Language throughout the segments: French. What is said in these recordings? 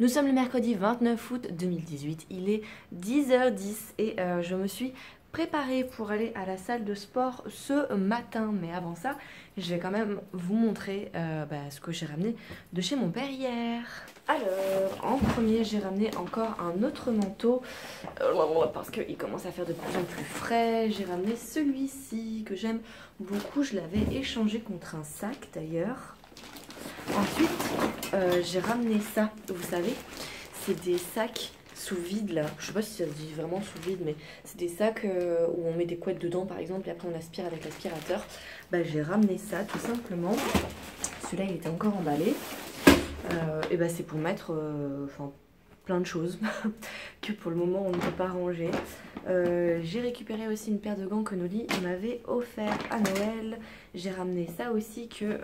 Nous sommes le mercredi 29 août 2018, il est 10h10 et je me suis préparée pour aller à la salle de sport ce matin. Mais avant ça, je vais quand même vous montrer ce que j'ai ramené de chez mon père hier. Alors, en premier, j'ai ramené encore un autre manteau parce qu'il commence à faire de plus en plus frais. J'ai ramené celui-ci que j'aime beaucoup, je l'avais échangé contre un sac d'ailleurs. Ensuite, j'ai ramené ça, vous savez, c'est des sacs sous vide là. Je sais pas si ça se dit vraiment sous vide, mais c'est des sacs où on met des couettes dedans par exemple, et après on aspire avec l'aspirateur. J'ai ramené ça tout simplement. Celui-là il était encore emballé. Et c'est pour mettre plein de choses que pour le moment on ne peut pas ranger. J'ai récupéré aussi une paire de gants que Noli m'avait offert à Noël. J'ai ramené ça aussi que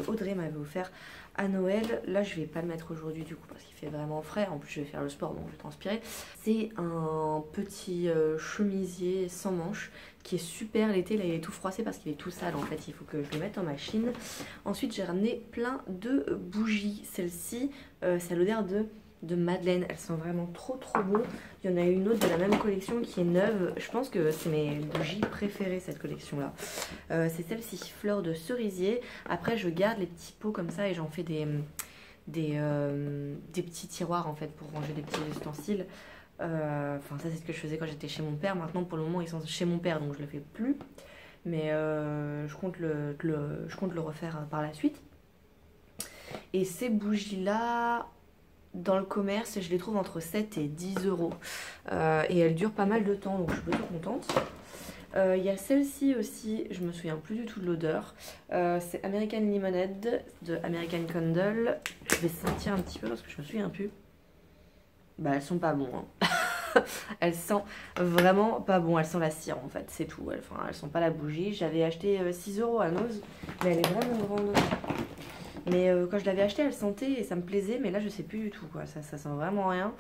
Audrey m'avait offert à Noël. Là je vais pas le mettre aujourd'hui du coup parce qu'il fait vraiment frais. En plus je vais faire le sport donc je vais transpirer. C'est un petit chemisier sans manches qui est super l'été. Là il est tout froissé parce qu'il est tout sale en fait. Il faut que je le mette en machine. Ensuite j'ai ramené plein de bougies. Celle-ci c'est à l'odeur de Madeleine, elles sont vraiment trop beaux. Il y en a une autre de la même collection qui est neuve. Je pense que c'est mes bougies préférées cette collection là. C'est celle-ci, fleur de cerisier. Après je garde les petits pots comme ça et j'en fais des petits tiroirs en fait pour ranger des petits ustensiles. Ça c'est ce que je faisais quand j'étais chez mon père. Maintenant pour le moment ils sont chez mon père donc je le fais plus. Mais je compte le refaire par la suite. Et ces bougies là, dans le commerce, je les trouve entre 7 et 10 euros. Et elles durent pas mal de temps, donc je suis plutôt contente. Il y a celle-ci aussi, je me souviens plus du tout de l'odeur. C'est American Lemonade de American Candle. Je vais sentir un petit peu parce que je me souviens plus. Elles sont pas bonnes. Hein. Elles sentent vraiment pas bon. Elles sentent la cire en fait, c'est tout. Elles sont pas la bougie. J'avais acheté 6 euros à Nose, mais elle est vraiment grande. Mais quand je l'avais acheté elle sentait et ça me plaisait, mais là je sais plus du tout quoi, ça sent vraiment rien.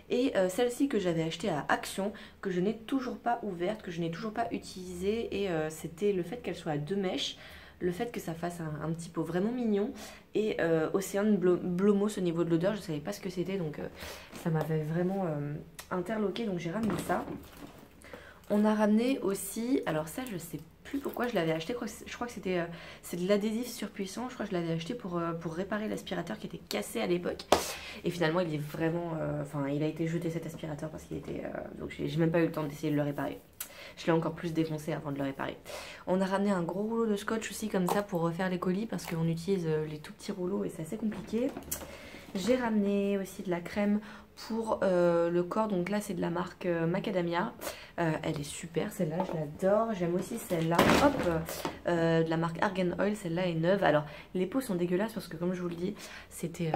Et celle-ci que j'avais achetée à Action, que je n'ai toujours pas ouverte, que je n'ai toujours pas utilisée, et c'était le fait qu'elle soit à 2 mèches, le fait que ça fasse un petit pot vraiment mignon, et Océane Blomos au niveau de l'odeur, je savais pas ce que c'était, donc ça m'avait vraiment interloqué, donc j'ai ramené ça. On a ramené aussi, alors ça je sais plus pourquoi je l'avais acheté, je crois que c'est de l'adhésif surpuissant, je crois que je l'avais acheté pour réparer l'aspirateur qui était cassé à l'époque. Et finalement il est vraiment, il a été jeté cet aspirateur parce qu'il était, donc j'ai même pas eu le temps d'essayer de le réparer. Je l'ai encore plus défoncé avant de le réparer. On a ramené un gros rouleau de scotch aussi comme ça pour refaire les colis parce qu'on utilise les tout petits rouleaux et c'est assez compliqué. J'ai ramené aussi de la crème pour le corps, donc là c'est de la marque Macadamia. Elle est super celle-là, je l'adore. J'aime aussi celle-là, de la marque Argan Oil, celle-là est neuve. Alors les pots sont dégueulasses parce que comme je vous le dis, c'était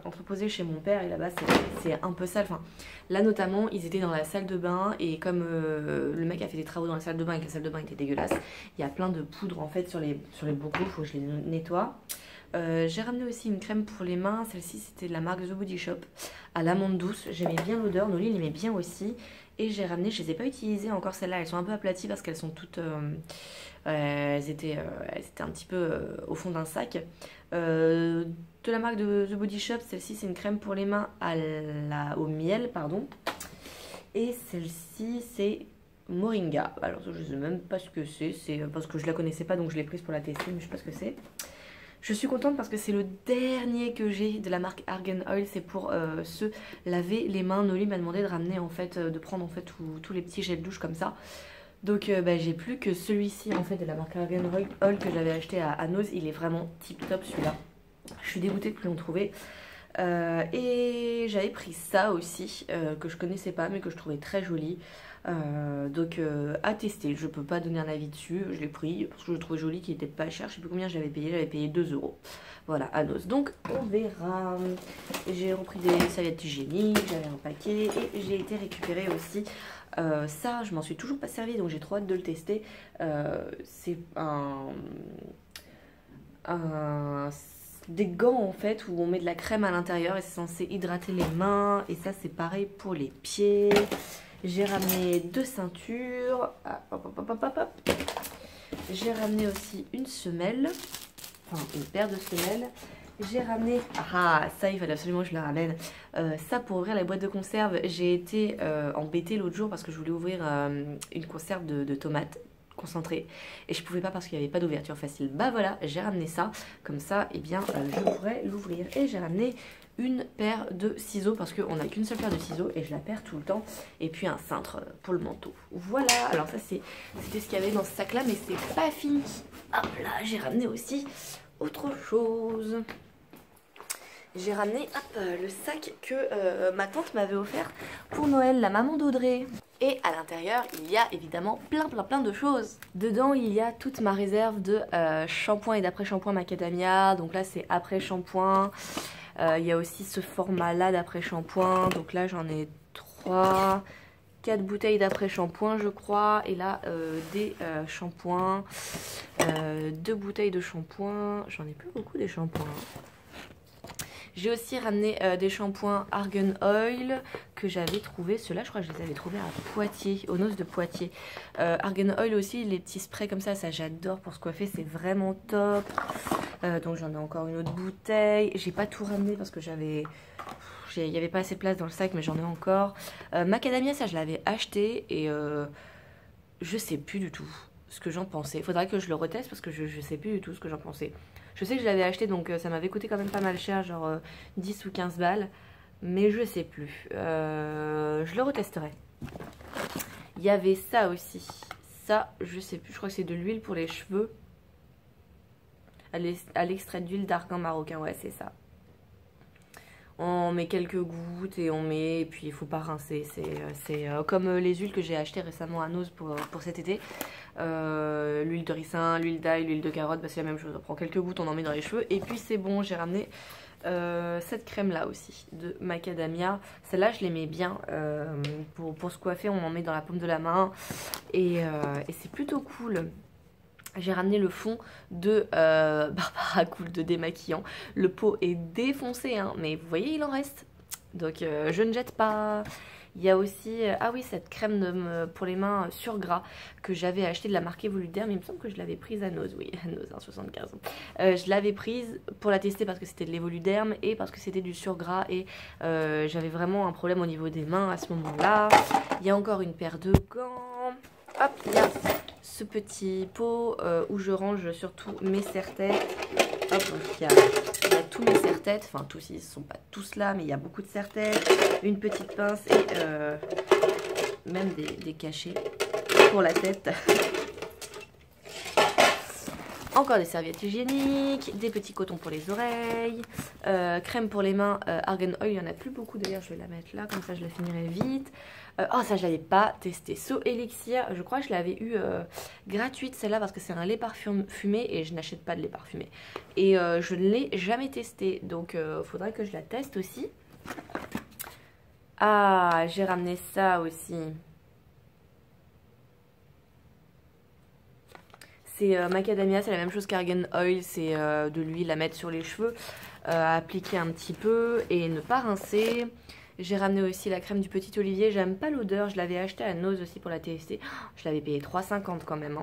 entreposé chez mon père et là-bas c'est un peu sale. Là notamment ils étaient dans la salle de bain et comme le mec a fait des travaux dans la salle de bain et que la salle de bain était dégueulasse, il y a plein de poudre en fait sur les bocaux, il faut que je les nettoie. J'ai ramené aussi une crème pour les mains, celle-ci c'était de la marque The Body Shop à l'amande douce, j'aimais bien l'odeur, Noli l'aimait bien aussi. Et j'ai ramené, je les ai pas utilisées encore celles-là, elles sont un peu aplaties parce qu'elles sont toutes, elles étaient un petit peu au fond d'un sac. De la marque de The Body Shop, celle-ci c'est une crème pour les mains au miel, pardon. Et celle-ci c'est Moringa, alors je sais même pas ce que c'est parce que je la connaissais pas donc je l'ai prise pour la tester mais je sais pas ce que c'est. Je suis contente parce que c'est le dernier que j'ai de la marque Argan Oil, c'est pour se laver les mains. Noli m'a demandé de ramener en fait, de prendre en fait tous les petits gels douche comme ça. Donc j'ai plus que celui-ci en fait de la marque Argan Oil que j'avais acheté à Nose. Il est vraiment tip top celui-là. Je suis dégoûtée de plus en trouver. Et j'avais pris ça aussi que je connaissais pas mais que je trouvais très joli. À tester, je peux pas donner un avis dessus, je l'ai pris parce que je le trouvais joli, qui était pas cher, je sais plus combien j'avais payé 2 euros. Voilà, à Nose. Donc on verra. J'ai repris des serviettes hygiéniques, j'avais un paquet et j'ai été récupérer aussi ça, je m'en suis toujours pas servi donc j'ai trop hâte de le tester. C'est des gants en fait où on met de la crème à l'intérieur et c'est censé hydrater les mains et ça c'est pareil pour les pieds. J'ai ramené 2 ceintures. J'ai ramené aussi une semelle, une paire de semelles. j'ai ramené, ah ça il fallait absolument que je le ramène, ça pour ouvrir la boîte de conserve. J'ai été embêtée l'autre jour parce que je voulais ouvrir une conserve de tomates concentrées et je pouvais pas parce qu'il n'y avait pas d'ouverture facile. Bah voilà, j'ai ramené ça, comme ça et bien je pourrais l'ouvrir. Et j'ai ramené une paire de ciseaux parce qu'on n'a qu'une seule paire de ciseaux et je la perds tout le temps, et puis un cintre pour le manteau. Voilà, alors ça c'était ce qu'il y avait dans ce sac là, mais c'est pas fini. Hop là, j'ai ramené aussi autre chose. J'ai ramené le sac que ma tante m'avait offert pour Noël, la maman d'Audrey. Et à l'intérieur, il y a évidemment plein de choses. Dedans, il y a toute ma réserve de shampoing et d'après-shampoing macadamia. Donc là, c'est après-shampoing. Il y a aussi ce format-là d'après-shampoing. Donc là, j'en ai 4 bouteilles d'après-shampoing, je crois. Et là, des shampoings. 2 bouteilles de shampoing. J'en ai plus beaucoup des shampoings. J'ai aussi ramené des shampoings Argan Oil que j'avais trouvé. Ceux-là, je crois que je les avais trouvés à Poitiers, au Noz de Poitiers. Argan Oil aussi, les petits sprays comme ça j'adore pour se coiffer, c'est vraiment top. Donc j'en ai encore une autre bouteille. J'ai pas tout ramené parce que il n'y avait pas assez de place dans le sac, mais j'en ai encore. Macadamia, ça je l'avais acheté et je sais plus du tout ce que j'en pensais. Il faudrait que je le reteste parce que je sais plus du tout ce que j'en pensais. Je sais que je l'avais acheté, donc ça m'avait coûté quand même pas mal cher, genre 10 ou 15 balles. Mais je sais plus. Je le retesterai. Il y avait ça aussi. Ça, je sais plus. Je crois que c'est de l'huile pour les cheveux. À l'extrait d'huile d'argan marocain. Ouais, c'est ça. On met quelques gouttes et on met, et puis il faut pas rincer. C'est comme les huiles que j'ai achetées récemment à Noz pour cet été. L'huile de ricin, l'huile d'ail, l'huile de carotte, bah, c'est la même chose. On prend quelques gouttes, on en met dans les cheveux et puis c'est bon. J'ai ramené cette crème là aussi de macadamia. Celle-là je l'aimais bien pour se coiffer, on en met dans la paume de la main et c'est plutôt cool. J'ai ramené le fond de Barbara Cool de démaquillant. Le pot est défoncé, hein, mais vous voyez, il en reste. Donc je ne jette pas. Il y a aussi, ah oui, cette crème pour les mains sur gras que j'avais acheté de la marque Evoluderm. Il me semble que je l'avais prise à Noz, oui, à Noz, 75. Je l'avais prise pour la tester parce que c'était de l'Evoluderm et parce que c'était du sur gras et j'avais vraiment un problème au niveau des mains à ce moment-là. Il y a encore une paire de gants. Hop, il y a ce petit pot où je range surtout mes serre-têtes. Hop, il y a tous mes serre-têtes, enfin tous, ils ne sont pas tous là, mais il y a beaucoup de serre-têtes, une petite pince et même des cachets pour la tête. Encore des serviettes hygiéniques, des petits cotons pour les oreilles, crème pour les mains, Argan Oil, il n'y en a plus beaucoup d'ailleurs, je vais la mettre là, comme ça je la finirai vite. Oh ça je l'avais pas testé, So Elixir, je crois que je l'avais eu gratuite celle-là parce que c'est un lait parfumé et je n'achète pas de lait parfumé. Et je ne l'ai jamais testé, donc faudrait que je la teste aussi. Ah, j'ai ramené ça aussi. C'est macadamia, c'est la même chose qu'Argan Oil, c'est de l'huile à mettre sur les cheveux, à appliquer un petit peu et ne pas rincer. J'ai ramené aussi la crème du Petit Olivier, j'aime pas l'odeur, je l'avais acheté à Noz aussi pour la tester. Je l'avais payé 3,50 quand même.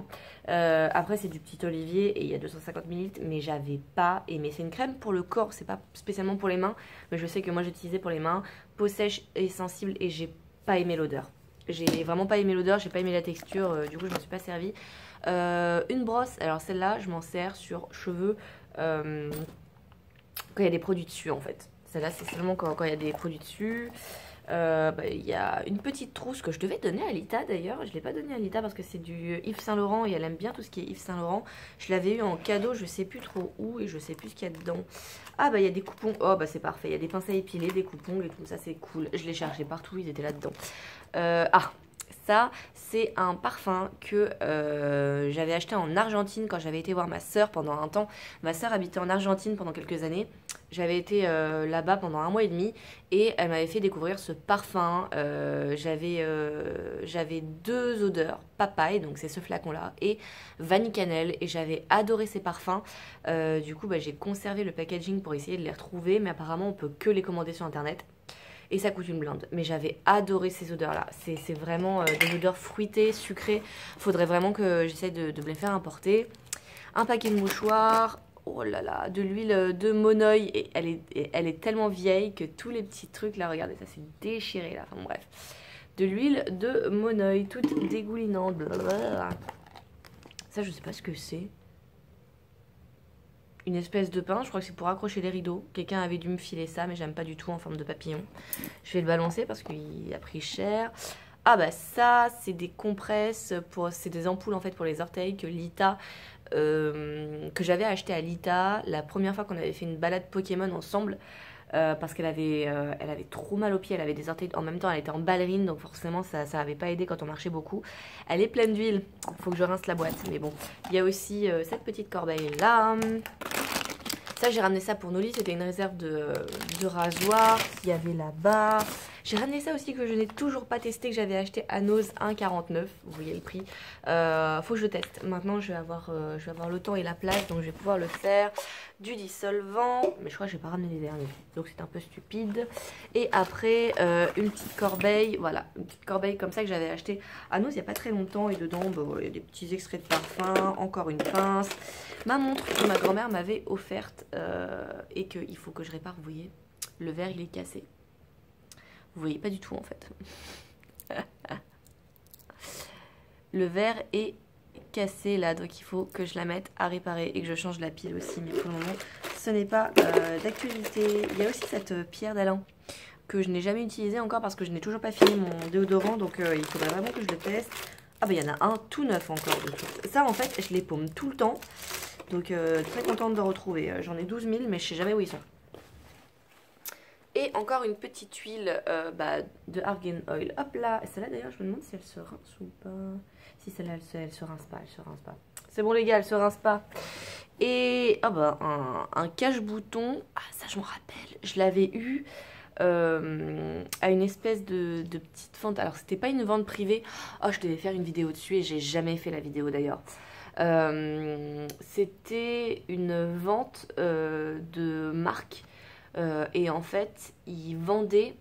Hein. Après c'est du Petit Olivier et il y a 250 ml, mais j'avais pas aimé. C'est une crème pour le corps, c'est pas spécialement pour les mains, mais je sais que moi j'utilisais pour les mains. Peau sèche et sensible et j'ai pas aimé l'odeur. J'ai vraiment pas aimé l'odeur, j'ai pas aimé la texture, du coup je m'en suis pas servie. Une brosse, alors celle-là je m'en sers sur cheveux quand il y a des produits dessus en fait. Celle-là c'est seulement quand il y a des produits dessus. Il y a une petite trousse que je devais donner à Lita d'ailleurs. Je ne l'ai pas donnée à Lita parce que c'est du Yves Saint Laurent et elle aime bien tout ce qui est Yves Saint Laurent. Je l'avais eu en cadeau, je sais plus trop où et je sais plus ce qu'il y a dedans. Ah bah il y a des coupons, oh bah c'est parfait. Il y a des pinces à épiler, des coupons et tout ça, c'est cool. Je les cherchais partout, ils étaient là-dedans. Ça, c'est un parfum que j'avais acheté en Argentine quand j'avais été voir ma soeur pendant un temps. Ma soeur habitait en Argentine pendant quelques années. J'avais été là-bas pendant 1 mois et demi et elle m'avait fait découvrir ce parfum. J'avais 2 odeurs, papaye, donc c'est ce flacon-là, et vanille cannelle. Et j'avais adoré ces parfums. Du coup, j'ai conservé le packaging pour essayer de les retrouver, mais apparemment, on peut que les commander sur Internet. Et ça coûte une blinde. Mais j'avais adoré ces odeurs-là. C'est vraiment des odeurs fruitées, sucrées. Faudrait vraiment que j'essaie de me les faire importer. Un paquet de mouchoirs. Oh là là, de l'huile de Monoï. Et elle est tellement vieille que tous les petits trucs là, regardez, ça s'est déchiré là. Enfin bref. De l'huile de Monoï, toute dégoulinante. Blablabla. Ça, je sais pas ce que c'est. Une espèce de pince, je crois que c'est pour accrocher les rideaux. Quelqu'un avait dû me filer ça, mais j'aime pas du tout en forme de papillon. Je vais le balancer parce qu'il a pris cher. Ah bah ça, c'est des compresses, c'est des ampoules en fait pour les orteils que Lita, que j'avais acheté à Lita la première fois qu'on avait fait une balade Pokémon ensemble. Parce elle avait trop mal aux pieds, elle avait des orteils, en même temps elle était en ballerine, donc forcément ça avait pas aidé quand on marchait beaucoup. Elle est pleine d'huile, faut que je rince la boîte, mais bon. Il y a aussi cette petite corbeille là. Ça, j'ai ramené ça pour Noli, c'était une réserve de rasoir qu'il y avait là-bas. J'ai ramené ça aussi que je n'ai toujours pas testé, que j'avais acheté à Nose 1,49. Vous voyez le prix. Faut que je teste. Maintenant, je vais avoir le temps et la place, donc je vais pouvoir le faire. Du dissolvant, mais je crois que je n'ai pas ramené les derniers, donc c'est un peu stupide. Et après, une petite corbeille, voilà, une petite corbeille comme ça que j'avais acheté à Nose il n'y a pas très longtemps. Et dedans, bah, voilà, il y a des petits extraits de parfum, encore une pince. Ma montre que ma grand-mère m'avait offerte et qu'il faut que je répare, vous voyez, le verre il est cassé. Vous voyez pas du tout en fait. Le verre est cassé là, donc il faut que je la mette à réparer et que je change la pile aussi. Mais pour le moment, ce n'est pas d'actualité. Il y a aussi cette pierre d'Alain que je n'ai jamais utilisée encore parce que je n'ai toujours pas fini mon déodorant. Donc il faudrait vraiment que je le teste. Ah bah il y en a un tout neuf encore. Ça en fait, je les paume tout le temps. Donc très contente de le retrouver. J'en ai 12 000 mais je sais jamais où ils sont. Et encore une petite huile de Argan Oil. Hop là. Celle-là d'ailleurs je me demande si elle se rince ou pas. Si celle-là elle se rince pas. Elle se rince pas. C'est bon les gars, elle se rince pas. Et oh bah, un cache-bouton. Ah ça je me rappelle. Je l'avais eu à une espèce de petite vente. Alors c'était pas une vente privée. Oh je devais faire une vidéo dessus et j'ai jamais fait la vidéo d'ailleurs. C'était une vente de marque et en fait ils vendaient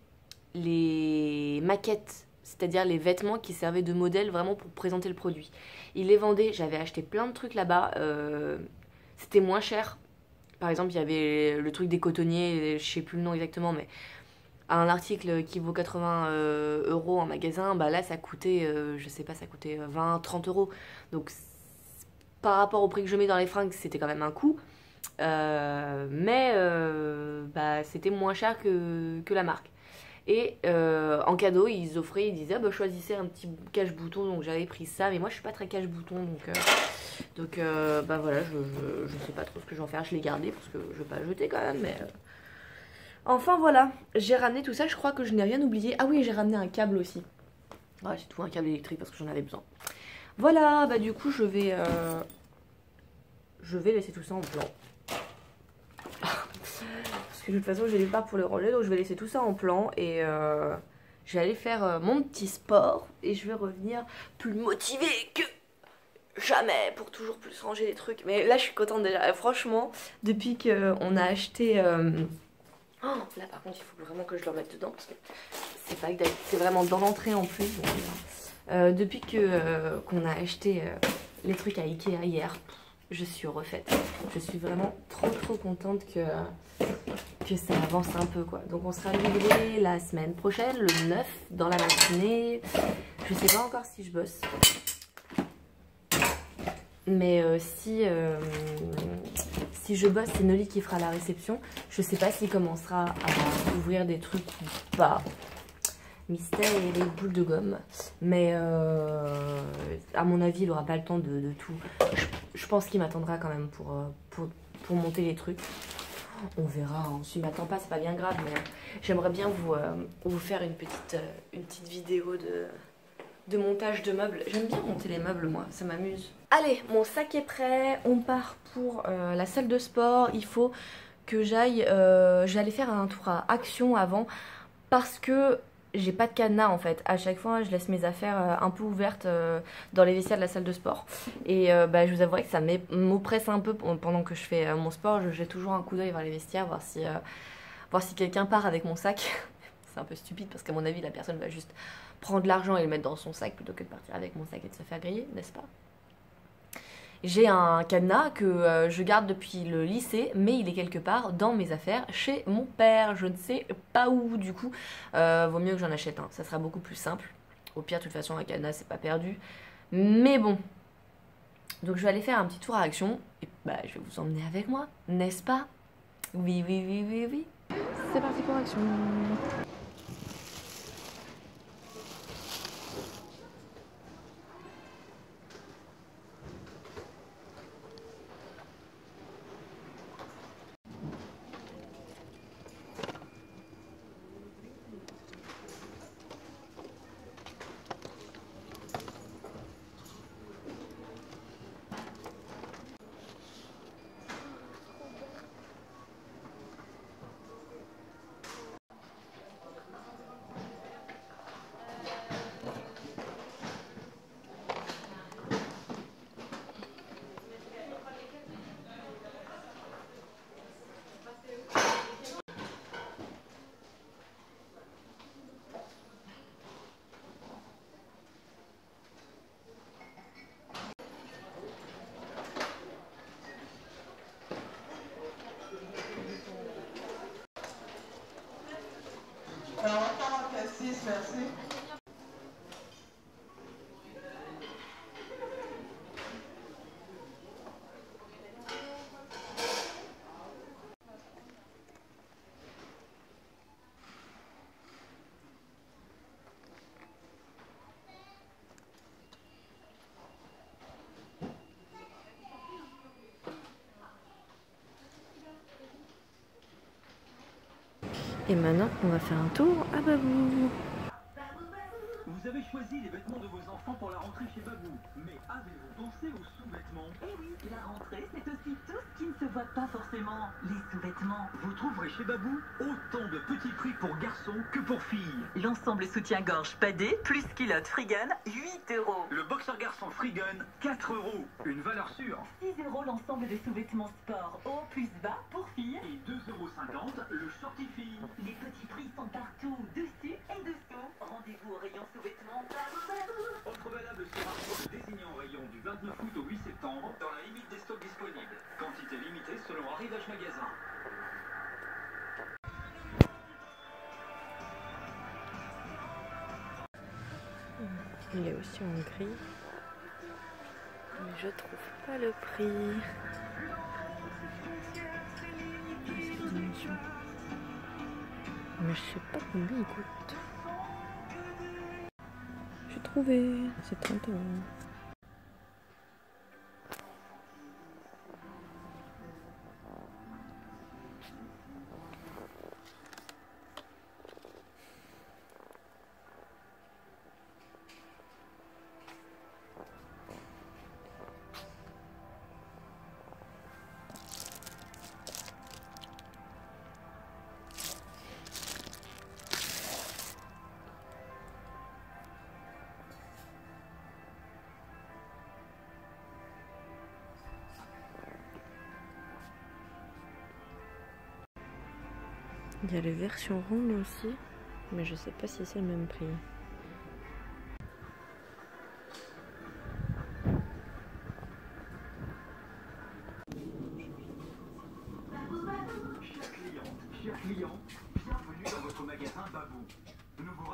les maquettes, c'est-à-dire les vêtements qui servaient de modèle vraiment pour présenter le produit. Ils les vendaient, j'avais acheté plein de trucs là-bas, c'était moins cher. Par exemple il y avait le truc des cotonniers, je sais plus le nom exactement, mais un article qui vaut 80 € en magasin, bah là ça coûtait, je sais pas, ça coûtait 20-30 €. Donc par rapport au prix que je mets dans les fringues, c'était quand même un coût. Mais bah, c'était moins cher que la marque. Et en cadeau, ils offraient, ils disaient ah, bah, choisissez un petit cache-bouton. Donc j'avais pris ça, mais moi je suis pas très cache-bouton. Donc bah voilà, je sais pas trop ce que je vais en faire. Je l'ai gardé parce que je vais pas le jeter quand même. Mais enfin voilà, j'ai ramené tout ça. Je crois que je n'ai rien oublié. Ah oui, j'ai ramené un câble aussi. Ouais, j'ai tout un câble électrique parce que j'en avais besoin. Voilà, bah du coup je vais laisser tout ça en plan. Parce que de toute façon j'ai pas pour le ranger, donc je vais laisser tout ça en plan et je vais aller faire mon petit sport et je vais revenir plus motivée que jamais pour toujours plus ranger les trucs. Mais là je suis contente déjà, franchement, depuis qu'on a acheté... Oh, là par contre il faut vraiment que je le remette dedans parce que c'est pas exact, c'est vraiment dans l'entrée en plus. Donc, depuis qu'on a acheté les trucs à Ikea hier, je suis refaite. Je suis vraiment trop contente que ça avance un peu quoi. Donc on sera livré la semaine prochaine, le 9 dans la matinée. Je sais pas encore si je bosse. Mais si je bosse, c'est Noli qui fera la réception. Je sais pas s'il commencera à ouvrir des trucs ou pas. Mystère et les boules de gomme. Mais à mon avis, il aura pas le temps de tout. Je pense qu'il m'attendra quand même pour monter les trucs. On verra. Hein. S'il m'attend pas, c'est pas bien grave. Mais j'aimerais bien vous faire une petite vidéo de montage de meubles. J'aime bien monter les meubles, moi. Ça m'amuse. Allez, mon sac est prêt. On part pour la salle de sport. Il faut que j'aille... J'allais faire un tour à Action avant parce que... J'ai pas de cadenas en fait, à chaque fois je laisse mes affaires un peu ouvertes dans les vestiaires de la salle de sport. Et bah, je vous avouerai que ça m'oppresse un peu pendant que je fais mon sport. Je jette toujours un coup d'œil vers les vestiaires, voir si quelqu'un part avec mon sac. C'est un peu stupide parce qu'à mon avis la personne va juste prendre l'argent et le mettre dans son sac plutôt que de partir avec mon sac et de se faire griller, n'est-ce pas? J'ai un cadenas que je garde depuis le lycée, mais il est quelque part dans mes affaires chez mon père. Je ne sais pas où, du coup. Vaut mieux que j'en achète un, ça sera beaucoup plus simple. Au pire, de toute façon, un cadenas, c'est pas perdu. Mais bon. Donc je vais aller faire un petit tour à Action. Et bah, je vais vous emmener avec moi, n'est-ce pas? Oui, oui, oui, oui, oui. C'est parti pour Action. Merci. Et maintenant, on va faire un tour à Babou. Vous avez choisi les vêtements de vos enfants pour la rentrée chez Babou. Mais avez-vous pensé aux sous-vêtements? Eh oui, la rentrée, c'est aussi tout ce qui ne se voit pas forcément. Les sous-vêtements. Vous trouverez chez Babou autant de petits prix pour garçons que pour filles. L'ensemble soutien-gorge padé, plus culotte Freegun, 8 €. Le boxer garçon Freegun, 4 €. Une valeur sûre. 6 € l'ensemble des sous-vêtements sport haut plus bas pour filles. Et 2,50 € le shorty fille. Les petits prix sont partout, dessus et dessous. Rendez-vous au rayon sous-vêtements. Offre valable sur article désigné en rayon du 29 août au 8 septembre dans la limite des stocks disponibles. Quantité limitée selon arrivage magasin. Il est aussi en gris. Mais je trouve pas le prix. Cette dimension. Mais je sais pas combien il coûte. J'ai trouvé. C'est 30 €. Il y a les versions rondes aussi, mais je sais pas si c'est le même prix. Chers clients, bienvenue dans votre magasin Babou. Nous vous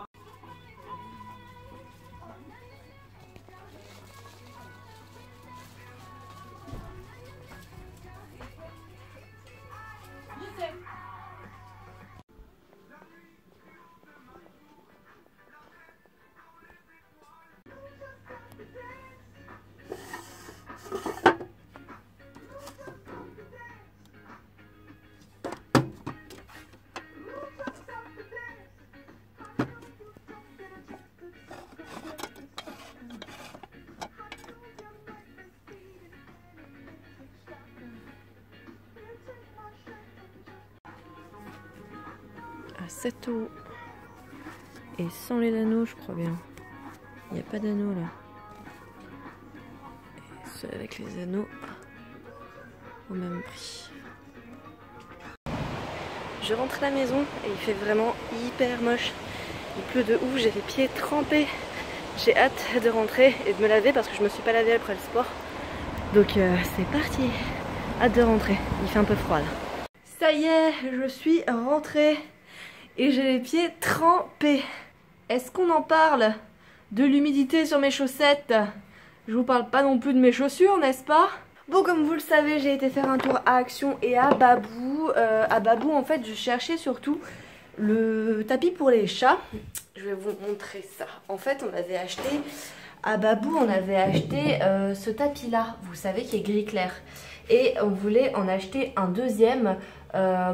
À 7 €. Et sans les anneaux, je crois bien. Il n'y a pas d'anneaux là. Et ceux avec les anneaux au même prix. Je rentre à la maison et il fait vraiment hyper moche. Il pleut de ouf, j'ai les pieds trempés. J'ai hâte de rentrer et de me laver parce que je me suis pas lavée après le sport. Donc c'est parti. Hâte de rentrer. Il fait un peu froid là. Ça y est, je suis rentrée. Et j'ai les pieds trempés. Est-ce qu'on en parle de l'humidité sur mes chaussettes? Je vous parle pas non plus de mes chaussures, n'est-ce pas? Bon, comme vous le savez, j'ai été faire un tour à Action et à Babou. À Babou, en fait, je cherchais surtout le tapis pour les chats. Je vais vous montrer ça. En fait, on avait acheté... À Babou, on avait acheté ce tapis-là, vous savez, qui est gris clair. Et on voulait en acheter un deuxième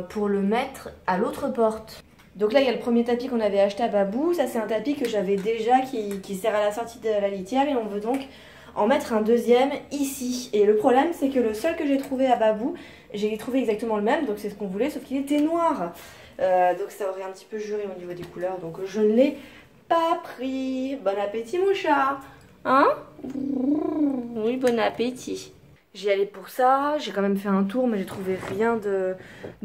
pour le mettre à l'autre porte. Donc là, il y a le premier tapis qu'on avait acheté à Babou. Ça, c'est un tapis que j'avais déjà qui sert à la sortie de la litière. Et on veut donc en mettre un deuxième ici. Et le problème, c'est que le seul que j'ai trouvé à Babou, j'ai trouvé exactement le même. Donc c'est ce qu'on voulait, sauf qu'il était noir. Donc ça aurait un petit peu juré au niveau des couleurs. Donc je ne l'ai pas pris. Bon appétit, mon chat. Hein? Oui, bon appétit. J'y allais pour ça, j'ai quand même fait un tour mais j'ai trouvé rien de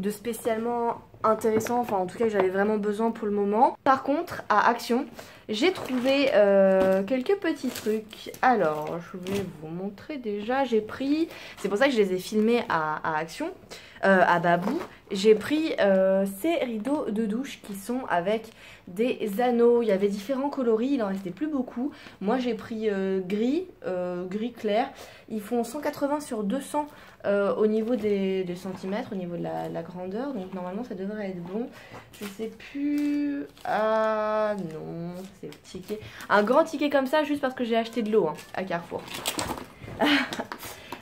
spécialement intéressant, enfin en tout cas j'avais vraiment besoin pour le moment. Par contre à Action j'ai trouvé quelques petits trucs. Alors je vais vous montrer déjà, j'ai pris, c'est pour ça que je les ai filmés à Action, à Babou. J'ai pris ces rideaux de douche qui sont avec des anneaux. Il y avait différents coloris, il en restait plus beaucoup. Moi j'ai pris gris clair. Ils font 180 sur 200 au niveau des centimètres, au niveau de la grandeur. Donc normalement ça devrait être bon. Je sais plus... Ah non, c'est le ticket. Un grand ticket comme ça juste parce que j'ai acheté de l'eau à Carrefour.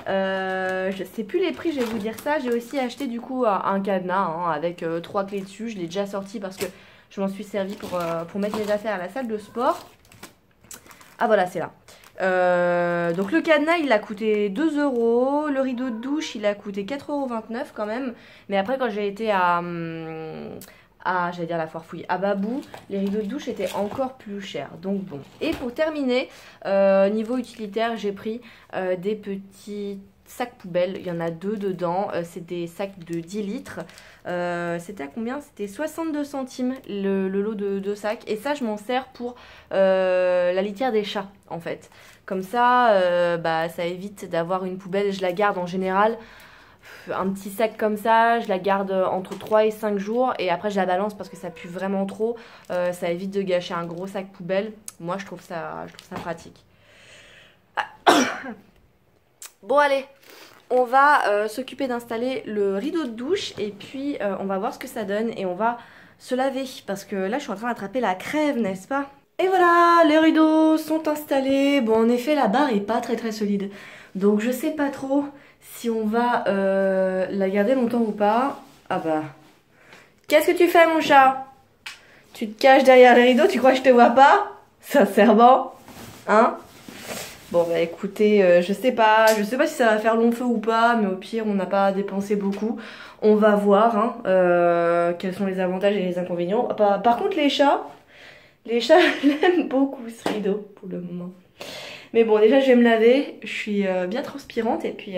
Je sais plus les prix, je vais vous dire ça. J'ai aussi acheté du coup un cadenas avec 3 clés dessus. Je l'ai déjà sorti parce que je m'en suis servi pour mettre mes affaires à la salle de sport. Ah voilà, c'est là. Donc le cadenas il a coûté 2 €. Le rideau de douche il a coûté 4,29 € quand même. Mais après quand j'ai été j'allais dire la foire fouille, à Babou, les rideaux de douche étaient encore plus chers. Donc bon. Et pour terminer, niveau utilitaire, j'ai pris des petits sacs poubelles. Il y en a 2 dedans. C'est des sacs de 10 litres. C'était à combien? C'était 62 centimes le lot de 2 sacs. Et ça, je m'en sers pour la litière des chats, en fait. Comme ça, ça évite d'avoir une poubelle. Je la garde en général... Un petit sac comme ça, je la garde entre 3 et 5 jours et après je la balance parce que ça pue vraiment trop. Ça évite de gâcher un gros sac poubelle. Moi je trouve ça pratique. Bon allez, on va s'occuper d'installer le rideau de douche et puis on va voir ce que ça donne et on va se laver parce que là je suis en train d'attraper la crève, n'est-ce pas? Et voilà, les rideaux sont installés. Bon en effet la barre est pas très solide. Donc je sais pas trop si on va la garder longtemps ou pas. Ah bah. Qu'est-ce que tu fais mon chat? Tu te caches derrière les rideaux, tu crois que je te vois pas? Sincèrement? Hein? Bon bah écoutez, je sais pas si ça va faire long feu ou pas, mais au pire on n'a pas dépensé beaucoup. On va voir quels sont les avantages et les inconvénients. Par contre les chats l'aiment beaucoup ce rideau pour le moment. Mais bon, déjà, je vais me laver. Je suis bien transpirante et puis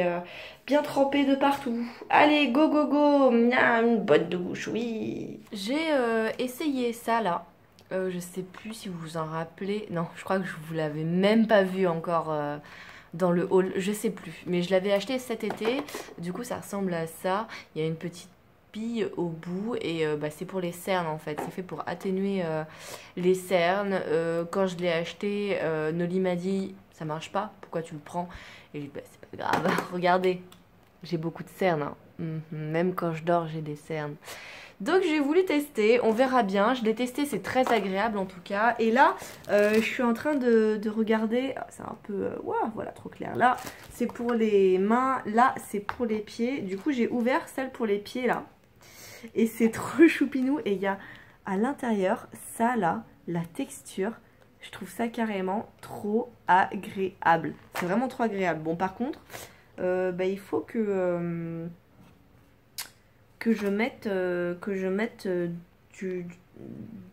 bien trempée de partout. Allez, go, go, go. Une bonne douche, oui. J'ai essayé ça, là. Je sais plus si vous vous en rappelez. Non, je crois que je vous l'avais même pas vu encore dans le haul. Je sais plus. Mais je l'avais acheté cet été. Du coup, ça ressemble à ça. Il y a une petite bille au bout et c'est pour les cernes en fait, c'est fait pour atténuer les cernes. Quand je l'ai acheté, Noli m'a dit ça marche pas, pourquoi tu le prends? Et j'ai dit c'est pas grave, regardez, j'ai beaucoup de cernes, même quand je dors j'ai des cernes. Donc j'ai voulu tester, on verra bien, je l'ai testé, c'est très agréable en tout cas. Et là, je suis en train de regarder, c'est un peu, voilà, trop clair. Là, c'est pour les mains, là, c'est pour les pieds. Du coup, j'ai ouvert celle pour les pieds là. Et c'est trop choupinou. Et il y a à l'intérieur, ça là, la texture, je trouve ça carrément trop agréable. C'est vraiment trop agréable. Bon, par contre, il faut que je mette, de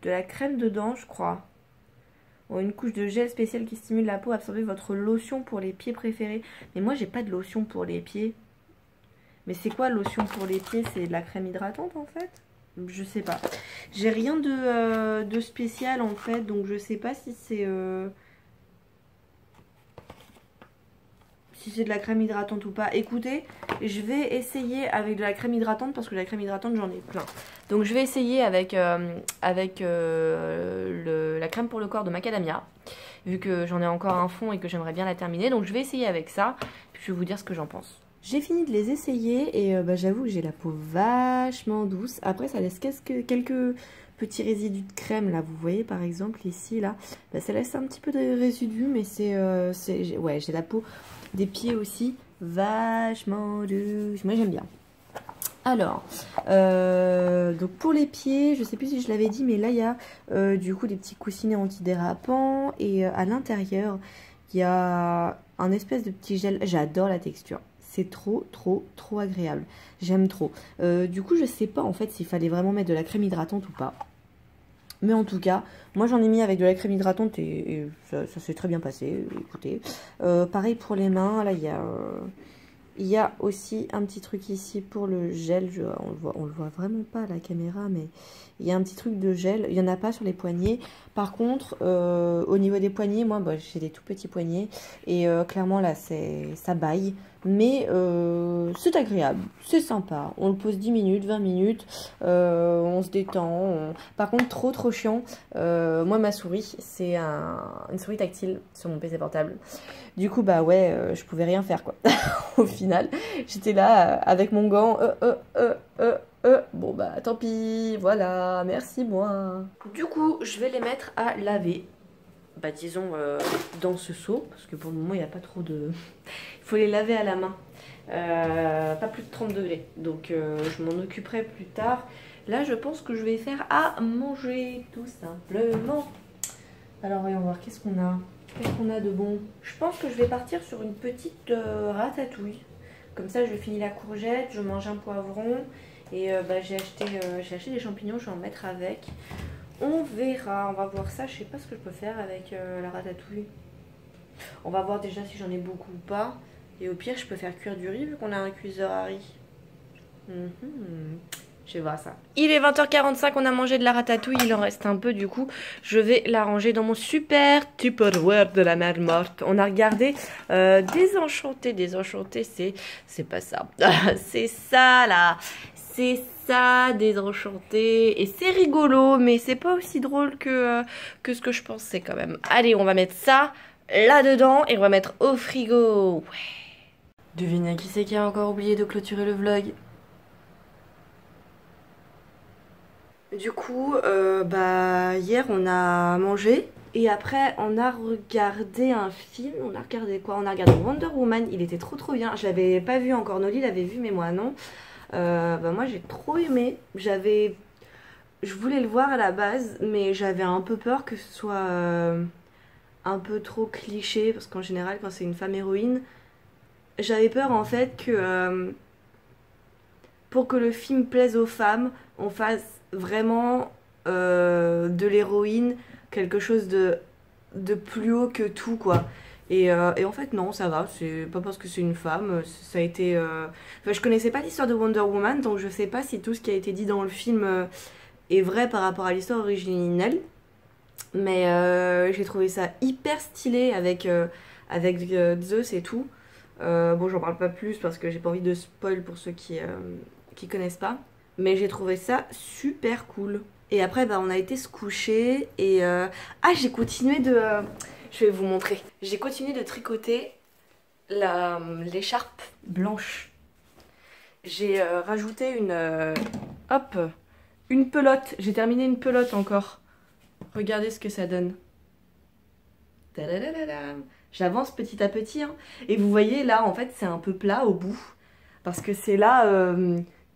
la crème dedans, je crois. Bon, une couche de gel spécial qui stimule la peau à absorber votre lotion pour les pieds préférés. Mais moi, j'ai pas de lotion pour les pieds. Mais c'est quoi lotion pour les pieds? C'est de la crème hydratante en fait? Je sais pas. J'ai rien de spécial en fait, donc je sais pas si c'est si c'est de la crème hydratante ou pas. Écoutez, je vais essayer avec de la crème hydratante parce que la crème hydratante j'en ai plein. Donc je vais essayer avec, la crème pour le corps de Macadamia, vu que j'en ai encore un fond et que j'aimerais bien la terminer. Donc je vais essayer avec ça, puis je vais vous dire ce que j'en pense. J'ai fini de les essayer et j'avoue que j'ai la peau vachement douce. Après ça laisse quelques petits résidus de crème là, vous voyez par exemple ici là, ça laisse un petit peu de résidus, mais ouais, j'ai la peau des pieds aussi vachement douce. Moi j'aime bien. Alors, donc pour les pieds, je sais plus si je l'avais dit, mais là il y a du coup des petits coussinets antidérapants et à l'intérieur il y a un espèce de petit gel. J'adore la texture. C'est trop agréable. J'aime trop. Du coup, je sais pas en fait s'il fallait vraiment mettre de la crème hydratante ou pas. Mais en tout cas, moi j'en ai mis avec de la crème hydratante et ça s'est très bien passé. Écoutez. Pareil pour les mains. Là, il y a aussi un petit truc ici pour le gel. On le voit vraiment pas à la caméra, mais il y a un petit truc de gel. Il n'y en a pas sur les poignets. Par contre, au niveau des poignets, moi j'ai des tout petits poignets. Et clairement là, ça baille. Mais c'est agréable, c'est sympa. On le pose 10 minutes, 20 minutes. On se détend. Par contre, trop chiant. Moi, ma souris, c'est une souris tactile sur mon PC portable. Du coup, bah ouais, je pouvais rien faire quoi. Au final, j'étais là avec mon gant. Bon bah tant pis, voilà, merci moi. Du coup, je vais les mettre à laver. Bah disons dans ce seau, parce que pour le moment il n'y a pas trop de... Il faut les laver à la main. Pas plus de 30 degrés. Donc je m'en occuperai plus tard. Là je pense que je vais faire à manger tout simplement. Alors voyons voir, qu'est-ce qu'on a? Qu'est-ce qu'on a de bon? Je pense que je vais partir sur une petite ratatouille. Comme ça je finis la courgette, je mange un poivron. Et bah, j'ai acheté des champignons, je vais en mettre avec. On verra, on va voir ça. Je sais pas ce que je peux faire avec la ratatouille. On va voir déjà si j'en ai beaucoup ou pas. Et au pire, je peux faire cuire du riz vu qu'on a un cuiseur à riz. Je vais voir ça. Il est 20h45, on a mangé de la ratatouille. Il en reste un peu du coup. Je vais la ranger dans mon super Tupperware de la mer morte. On a regardé Désenchanté. Désenchanté, c'est pas ça. C'est ça là. C'est ça, Désenchanté. Et c'est rigolo, mais c'est pas aussi drôle que ce que je pensais quand même. Allez, on va mettre ça là-dedans et on va mettre au frigo. Ouais. Devinez qui c'est qui a encore oublié de clôturer le vlog. Du coup, bah hier on a mangé. Et après on a regardé un film. On a regardé quoi? On a regardé Wonder Woman. Il était trop bien. Je l'avais pas vu encore. Noli l'avait vu mais moi non. Bah moi j'ai trop aimé. Je voulais le voir à la base, mais j'avais un peu peur que ce soit un peu trop cliché, parce qu'en général quand c'est une femme héroïne, j'avais peur en fait que pour que le film plaise aux femmes, on fasse vraiment de l'héroïne quelque chose de plus haut que tout quoi. Et en fait non, ça va, c'est pas parce que c'est une femme, ça a été... Enfin, je connaissais pas l'histoire de Wonder Woman, donc je sais pas si tout ce qui a été dit dans le film est vrai par rapport à l'histoire originelle. Mais j'ai trouvé ça hyper stylé avec Zeus et tout. Bon, j'en parle pas plus parce que j'ai pas envie de spoil pour ceux qui connaissent pas. Mais j'ai trouvé ça super cool. Et après, bah, on a été se coucher et... Ah, j'ai continué de... Je vais vous montrer. J'ai continué de tricoter l'écharpe blanche. J'ai rajouté une pelote. J'ai terminé une pelote encore. Regardez ce que ça donne. J'avance petit à petit. Hein. Et vous voyez là, en fait, c'est un peu plat au bout. Parce que c'est là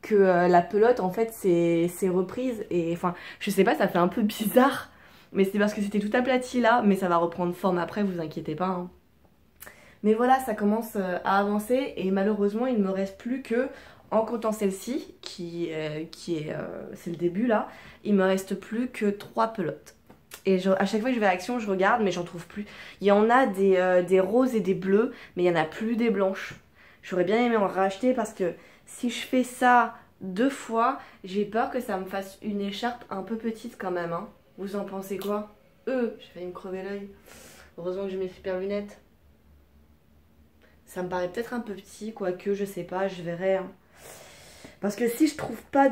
que la pelote, en fait, c'est reprise. Et enfin, je sais pas, ça fait un peu bizarre. Mais c'est parce que c'était tout aplati là, mais ça va reprendre forme après, vous inquiétez pas. Hein. Mais voilà, ça commence à avancer et malheureusement, il ne me reste plus que, en comptant celle-ci, c'est le début là, il me reste plus que 3 pelotes. Et à chaque fois que je vais à Action, je regarde, mais j'en trouve plus. Il y en a des roses et des bleus, mais il n'y en a plus des blanches. J'aurais bien aimé en racheter parce que si je fais ça 2 fois, j'ai peur que ça me fasse une écharpe un peu petite quand même. Hein. Vous en pensez quoi? J'ai failli me crever l'œil. Heureusement que j'ai mes super lunettes. Ça me paraît peut-être un peu petit, quoique je sais pas, je verrai. Hein. Parce que si je trouve pas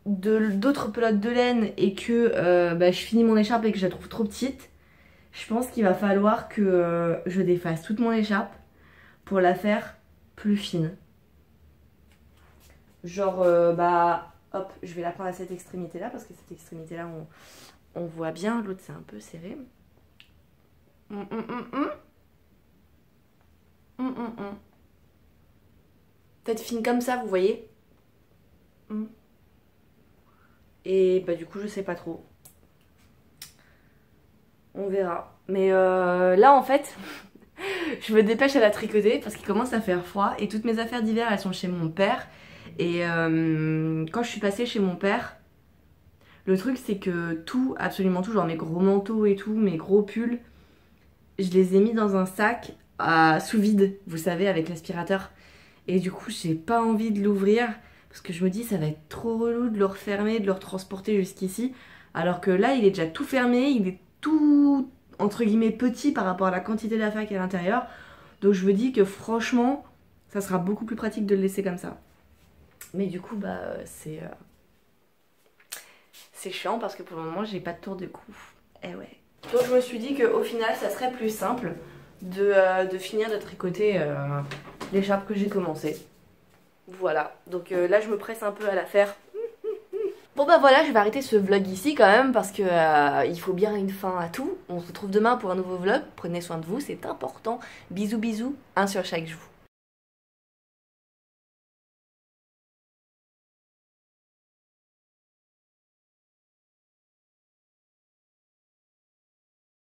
d'autres pelotes de laine et que je finis mon écharpe et que je la trouve trop petite, je pense qu'il va falloir que je défasse toute mon écharpe pour la faire plus fine. Genre, hop, je vais la prendre à cette extrémité là parce que cette extrémité là on voit bien, l'autre c'est un peu serré. Peut-être fine comme ça, vous voyez. Et bah du coup je sais pas trop. On verra. Mais là en fait, je me dépêche à la tricoter parce qu'il commence à faire froid et toutes mes affaires d'hiver elles sont chez mon père. Et quand je suis passée chez mon père, le truc c'est que tout, absolument tout, genre mes gros manteaux et tout, mes gros pulls, je les ai mis dans un sac sous vide, vous savez, avec l'aspirateur. Et du coup j'ai pas envie de l'ouvrir parce que je me dis ça va être trop relou de le refermer, de le retransporter jusqu'ici. Alors que là il est déjà tout fermé, il est tout entre guillemets petit par rapport à la quantité d'affaires qu'il y a à l'intérieur. Donc je me dis que franchement ça sera beaucoup plus pratique de le laisser comme ça. Mais du coup c'est chiant parce que pour le moment j'ai pas de tour de cou. Eh ouais. Donc je me suis dit qu'au final ça serait plus simple de finir de tricoter l'écharpe que j'ai commencé. Voilà, donc là je me presse un peu à la faire. Bon bah voilà, je vais arrêter ce vlog ici quand même parce que il faut bien une fin à tout. On se retrouve demain pour un nouveau vlog. Prenez soin de vous, c'est important. Bisous bisous, un sur chaque jour.